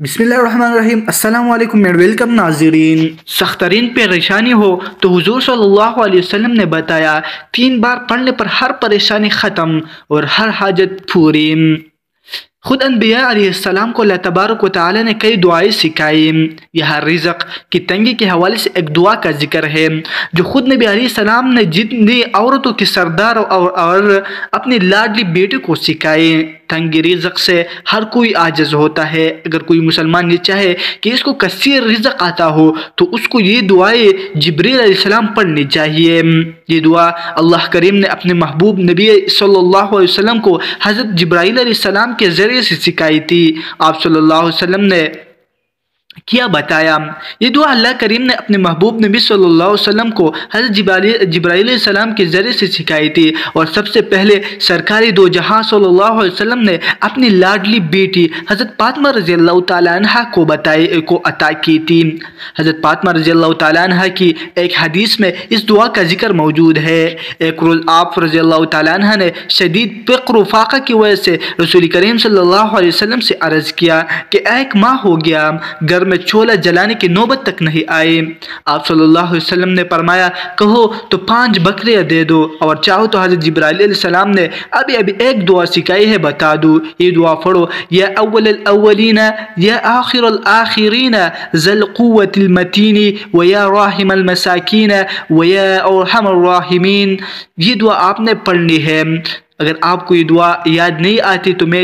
بسم اللہ الرحمن الرحیم۔ السلام علیکم اینڈ ویلکم ناظرین۔ سخت ترین پریشانی ہو تو حضور صلی اللہ علیہ وسلم نے بتایا 3 بار پڑھنے پر ہر پریشانی ختم اور ہر حاجت پوری۔ خود انبیاء علیہ السلام کو اللہ تبارک و تعالی نے کئی دعائیں سکھائی۔ یہاں رزق کی تنگی کے حوالے سے ایک دعا کا ذکر ہے جو خود نبی علیہ السلام نے جتنی عورتوں کے سردار اور اپنی لاڈلی بیٹے کو سکھائے۔ تنگی رزق سے ہر کوئی عاجز ہوتا ہے۔ اگر کوئی مسلمان یہ چاہے کہ اس کو کثیر رزق آتا ہو تو اس کو یہ دعائیں جبریل علیہ السلام پڑھنی چاہیے۔ یہ دعا اللہ کریم نے اپنے محبوب نبی صلی اللہ علیہ وسلم کو حضرت جبرائیل علیہ السلام کے ذریعے سے سکھائی تھی۔ آپ صلی اللہ علیہ وسلم نے کیا بتایا؟ یہ دعا اللہ کریم نے اپنے محبوب نبی صلی اللہ علیہ وسلم کو حضرت جبرائیل علیہ السلام کے ذریعے سے سکھائی تھی، اور سب سے پہلے سرکاری دو جہاں صلی اللہ علیہ وسلم نے اپنی لاڈلی بیٹی حضرت فاطمہ رضی اللہ تعالیٰ عنہ کو عطا کی تھی۔ حضرت فاطمہ رضی اللہ تعالیٰ عنہ کی ایک حدیث میں اس دعا کا ذکر موجود ہے۔ ایک روز آپ رضی اللہ تعالیٰ عنہ نے شدید فقر و فاقہ کی وجہ سے رسول کریم صلی اللہ علیہ وسلم سے عرض کیا کہ ایک ماہ ہو گیا گھر میں چولہا جلانے کی نوبت تک نہیں آئی۔ آپ صلی اللہ علیہ وسلم نے فرمایا کہو تو 5 بکریاں دے دو، اور چاہو تو حضرت جبرائیل علیہ السلام نے ابھی ایک دعا سکھائی ہے بتا دو۔ یہ دعا پڑھو، یا اول الاولین یا آخر الآخرین ذی القوة المتین ویا راحم المساکین ویا ارحم الراحمین۔ یہ دعا آپ نے پڑھنی ہے۔ اگر آپ کو یہ دعا یاد نہیں آتی تو میں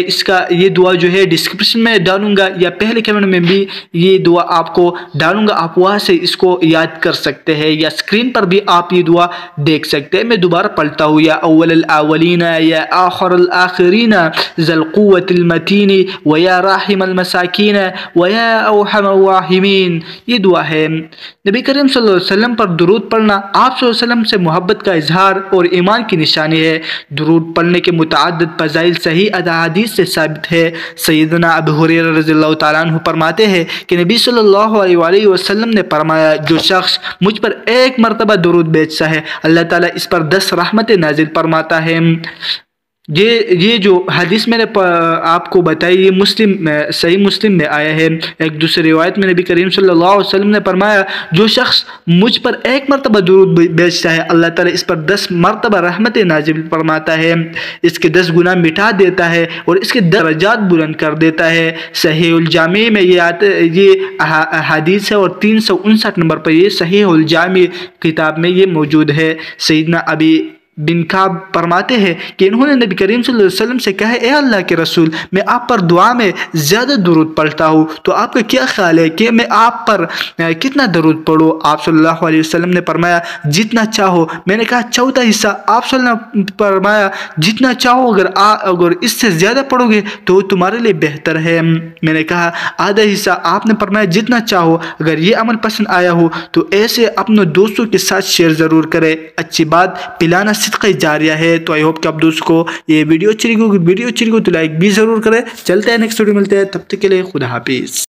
یہ دعا جو ہے ڈسکرپشن میں ڈالوں گا یا پہلے کمنٹ میں بھی یہ دعا آپ کو ڈالوں گا، آپ وہاں سے اس کو یاد کر سکتے ہیں، یا اسکرین پر بھی آپ یہ دعا دیکھ سکتے ہیں۔ میں دوبارہ پڑھتا ہوں، یا اول الاولین یا آخر الآخرین ذی القوة المتین ویا راحم المساکین ویا ارحم الراحمین۔ یہ دعا ہے۔ نبی کریم صلی اللہ علیہ وسلم پر درود پڑھنا آپ صلی اللہ علیہ وسلم سے محبت کا اظہار اور ایمان کی نشانی ہے۔ درود پڑھنے کے متعدد فضائل صحیح احادیث سے ثابت ہے۔ سیدنا ابو ہریرہ رضی اللہ تعالیٰ عنہ فرماتے ہیں کہ نبی صلی اللہ علیہ وسلم نے فرمایا جو شخص مجھ پر 1 مرتبہ درود بھیجتا ہے اللہ تعالیٰ اس پر 10 رحمتیں نازل فرماتا ہے۔ یہ جو حدیث میں نے آپ کو بتائی یہ صحیح مسلم میں آیا ہے۔ ایک دوسری روایت میں نبی کریم صلی اللہ علیہ وسلم نے فرمایا جو شخص مجھ پر 1 مرتبہ درود بھیجتا ہے اللہ تعالیٰ اس پر 10 مرتبہ رحمتیں نازل فرماتا ہے، اس کے 10 گناہ مٹا دیتا ہے اور اس کے درجات بلند کر دیتا ہے۔ صحیح الجامع میں یہ حدیث ہے، اور 359 نمبر پر یہ صحیح الجامع کتاب میں یہ موجود ہے۔ سیدنا ابی بن کعب فرماتے ہیں کہ انہوں نے نبی کریم صلی اللہ علیہ وسلم سے کہا اے اللہ کے رسول، میں آپ پر دعا میں زیادہ درود پڑھتا ہوں تو آپ کا کیا خیال ہے کہ میں آپ پر کتنا درود پڑھوں؟ آپ صلی اللہ علیہ وسلم نے فرمایا جتنا چاہو۔ میں نے کہا چوتھا حصہ؟ آپ صلی اللہ علیہ وسلم نے فرمایا جتنا چاہو، اگر اس سے زیادہ پڑھو گے تو تمہارے لیے بہتر ہے۔ میں نے کہا آدھا حصہ؟ آپ نے فرمایا جتنا چاہو۔ اگر یہ عمل پسند آیا ہو تو ایسے اپنے دوستوں کے ساتھ شیئر ضرور کریں۔ اچھی بات پلانا صدقہ جاریہ ہے۔ تو آئی ہوپ کہ آپ دوست کو یہ ویڈیو اچھی لگی ہوگی، تو لائک بھی ضرور کریں۔ چلتے ہیں نیکسٹ ویڈیو ملتے ہیں، تب تک کے لیے خدا حافظ۔